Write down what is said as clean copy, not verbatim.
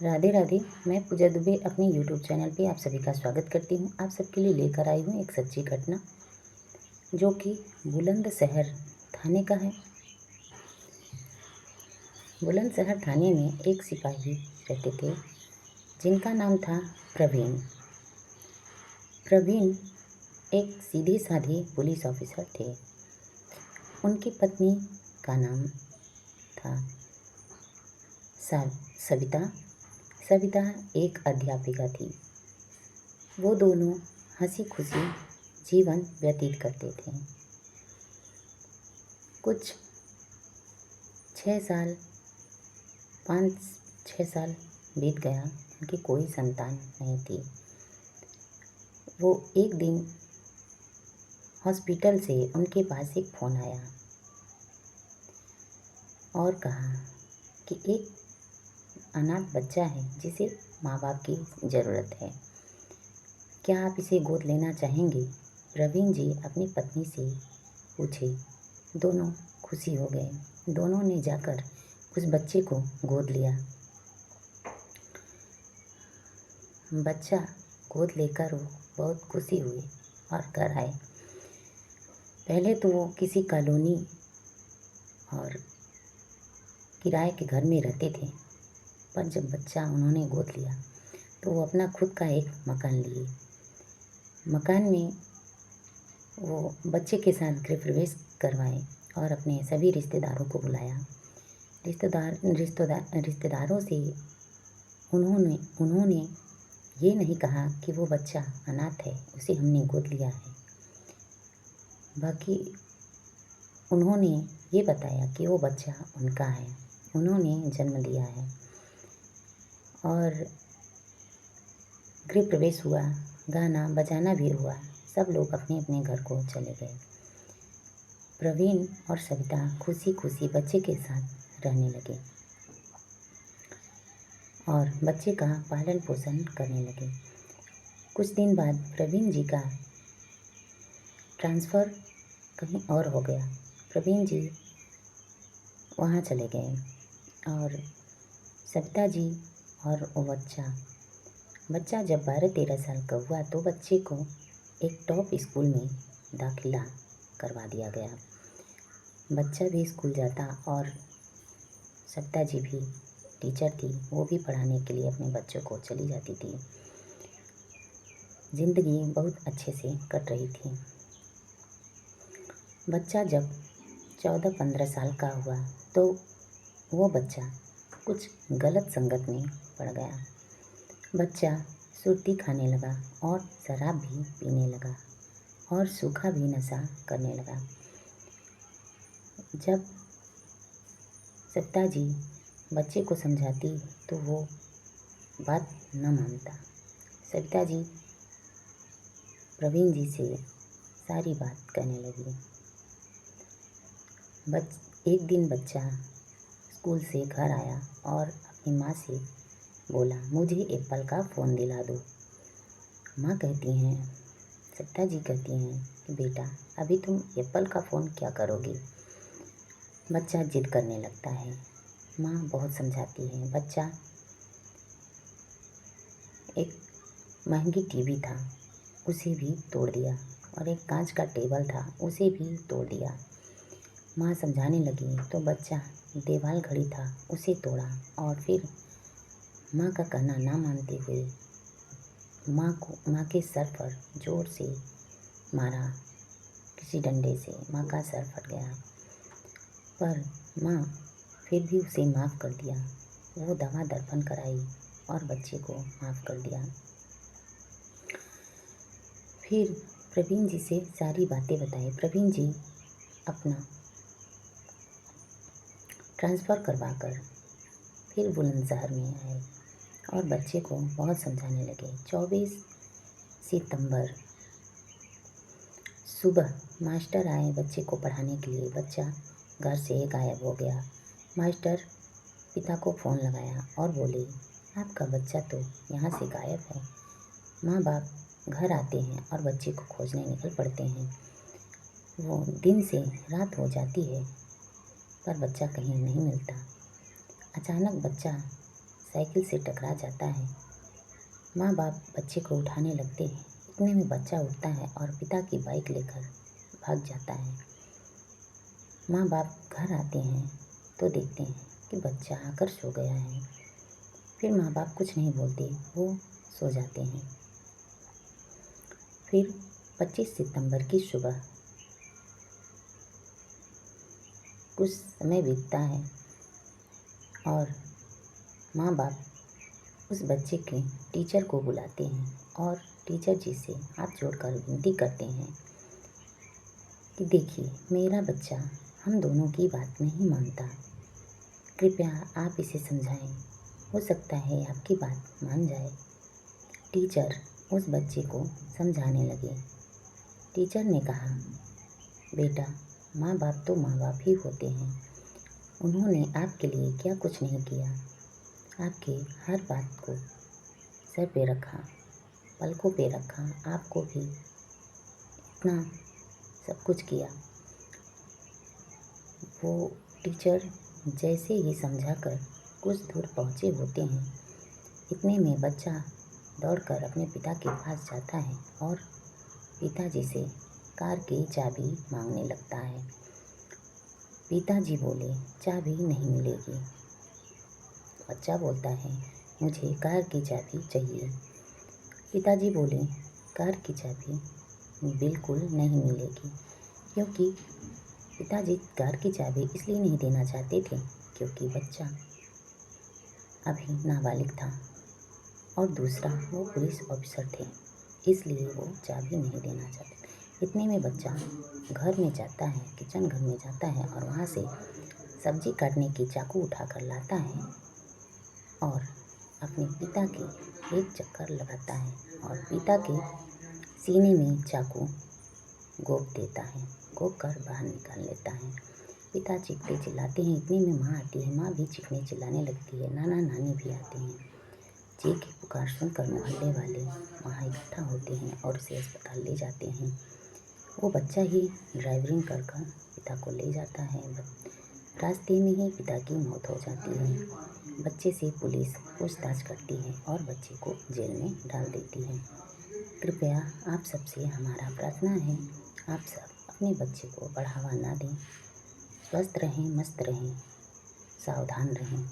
राधे राधे। मैं पूजा दुबे अपने YouTube channel पे आप सभी का स्वागत करती हूँ। आप सबके लिए लेकर आई हूँ एक सच्ची घटना जो कि बुलंदशहर थाने का है। बुलंदशहर थाने में एक सिपाही रहते थे जिनका नाम था प्रवीण। प्रवीण एक सीधे साधे पुलिस ऑफिसर थे। उनकी पत्नी का नाम था सविता। सविता एक अध्यापिका थी। वो दोनों हंसी खुशी जीवन व्यतीत करते थे। कुछ 6 साल 5-6 साल बीत गया, उनकी कोई संतान नहीं थी। वो एक दिन हॉस्पिटल से उनके पास एक फ़ोन आया और कहा कि एक अनाथ बच्चा है जिसे माँ बाप की ज़रूरत है, क्या आप इसे गोद लेना चाहेंगे? प्रवीण जी अपनी पत्नी से पूछे। दोनों खुशी हो गए। दोनों ने जाकर उस बच्चे को गोद लिया। बच्चा गोद लेकर वो बहुत खुशी हुए और घर आए। पहले तो वो किसी कॉलोनी और किराए के घर में रहते थे, पर जब बच्चा उन्होंने गोद लिया तो वो अपना खुद का एक मकान लिए। मकान में वो बच्चे के साथ गृह प्रवेश करवाए और अपने सभी रिश्तेदारों को बुलाया। रिश्तेदारों से उन्होंने ये नहीं कहा कि वो बच्चा अनाथ है, उसे हमने गोद लिया है। बाकी उन्होंने ये बताया कि वो बच्चा उनका है, उन्होंने जन्म दिया है। और गृह प्रवेश हुआ, गाना बजाना भी हुआ, सब लोग अपने अपने घर को चले गए। प्रवीण और सविता खुशी खुशी बच्चे के साथ रहने लगे और बच्चे का पालन पोषण करने लगे। कुछ दिन बाद प्रवीण जी का ट्रांसफ़र कहीं और हो गया। प्रवीण जी वहाँ चले गए और सविता जी और वो बच्चा जब 12-13 साल का हुआ तो बच्चे को एक टॉप स्कूल में दाखिला करवा दिया गया। बच्चा भी स्कूल जाता और सविता जी भी टीचर थी, वो भी पढ़ाने के लिए अपने बच्चों को चली जाती थी। ज़िंदगी बहुत अच्छे से कट रही थी। बच्चा जब 14-15 साल का हुआ तो वो बच्चा कुछ गलत संगत में पड़ गया। बच्चा सुर्ती खाने लगा और शराब भी पीने लगा और सूखा भी नशा करने लगा। जब सविता जी बच्चे को समझाती तो वो बात न मानता। सविता जी प्रवीण जी से सारी बात कहने लगी। एक दिन बच्चा स्कूल से घर आया और अपनी माँ से बोला, मुझे एप्पल का फ़ोन दिला दो। माँ कहती हैं, सविता जी कहती हैं कि बेटा अभी तुम एप्पल का फ़ोन क्या करोगे? बच्चा जिद करने लगता है। माँ बहुत समझाती है। बच्चा एक महंगी टीवी था, उसे भी तोड़ दिया और एक कांच का टेबल था, उसे भी तोड़ दिया। माँ समझाने लगी तो बच्चा देवाल घड़ी था, उसे तोड़ा और फिर माँ का कहना ना मानते हुए माँ के सर पर ज़ोर से मारा किसी डंडे से। माँ का सर फट गया, पर माँ फिर भी उसे माफ़ कर दिया। वो दवा दर्पण कराई और बच्चे को माफ़ कर दिया। फिर प्रवीण जी से सारी बातें बताई। प्रवीण जी अपना ट्रांसफ़र करवाकर फिर बुलंदशहर में आए और बच्चे को बहुत समझाने लगे। 24 सितंबर सुबह मास्टर आए बच्चे को पढ़ाने के लिए। बच्चा घर से गायब हो गया। मास्टर पिता को फ़ोन लगाया और बोले, आपका बच्चा तो यहाँ से गायब है। माँ बाप घर आते हैं और बच्चे को खोजने निकल पड़ते हैं। वो दिन से रात हो जाती है पर बच्चा कहीं नहीं मिलता। अचानक बच्चा साइकिल से टकरा जाता है। माँ बाप बच्चे को उठाने लगते हैं। इतने में बच्चा उठता है और पिता की बाइक लेकर भाग जाता है। माँ बाप घर आते हैं तो देखते हैं कि बच्चा आकर सो गया है। फिर माँ बाप कुछ नहीं बोलते, वो सो जाते हैं। फिर 25 सितंबर की सुबह कुछ समय बीतता है और माँ बाप उस बच्चे के टीचर को बुलाते हैं और टीचर जी से हाथ जोड़कर विनती करते हैं कि देखिए, मेरा बच्चा हम दोनों की बात नहीं मानता, कृपया आप इसे समझाएं, हो सकता है आपकी बात मान जाए। टीचर उस बच्चे को समझाने लगे। टीचर ने कहा, बेटा, माँ बाप तो माँ बाप ही होते हैं। उन्होंने आपके लिए क्या कुछ नहीं किया, आपके हर बात को सर पे रखा, पलकों पे रखा, आपको भी इतना सब कुछ किया। वो टीचर जैसे ही समझाकर कुछ दूर पहुँचे होते हैं, इतने में बच्चा दौड़कर अपने पिता के पास जाता है और पिताजी से कार की चाबी मांगने लगता है। पिताजी बोले, चाबी नहीं मिलेगी। बच्चा बोलता है, मुझे कार की चाबी चाहिए। पिताजी बोले, कार की चाबी बिल्कुल नहीं मिलेगी, क्योंकि पिताजी कार की चाबी इसलिए नहीं देना चाहते थे क्योंकि बच्चा अभी नाबालिग था और दूसरा वो पुलिस ऑफिसर थे, इसलिए वो चाबी नहीं देना चाहते। इतने में बच्चा घर में जाता है, किचन घर में जाता है और वहाँ से सब्जी काटने की चाकू उठाकर लाता है और अपने पिता के एक चक्कर लगाता है और पिता के सीने में चाकू गोप देता है, गोप कर बाहर निकाल लेता है। पिता चीखते चिल्लाते हैं। इतने में माँ आती है। माँ भी चीखने चिल्लाने लगती है। नाना नानी भी आते हैं। चीख की पुकार सुनकर मोहल्ले वाले वहाँ इकट्ठा होते हैं और उसे अस्पताल ले जाते हैं। वो बच्चा ही ड्राइवरिंग कर कर पिता को ले जाता है। रास्ते में ही पिता की मौत हो जाती है। बच्चे से पुलिस पूछताछ करती है और बच्चे को जेल में डाल देती है। कृपया आप सबसे हमारा प्रार्थना है, आप सब अपने बच्चे को बढ़ावा ना दें। स्वस्थ रहें, मस्त रहें, सावधान रहें।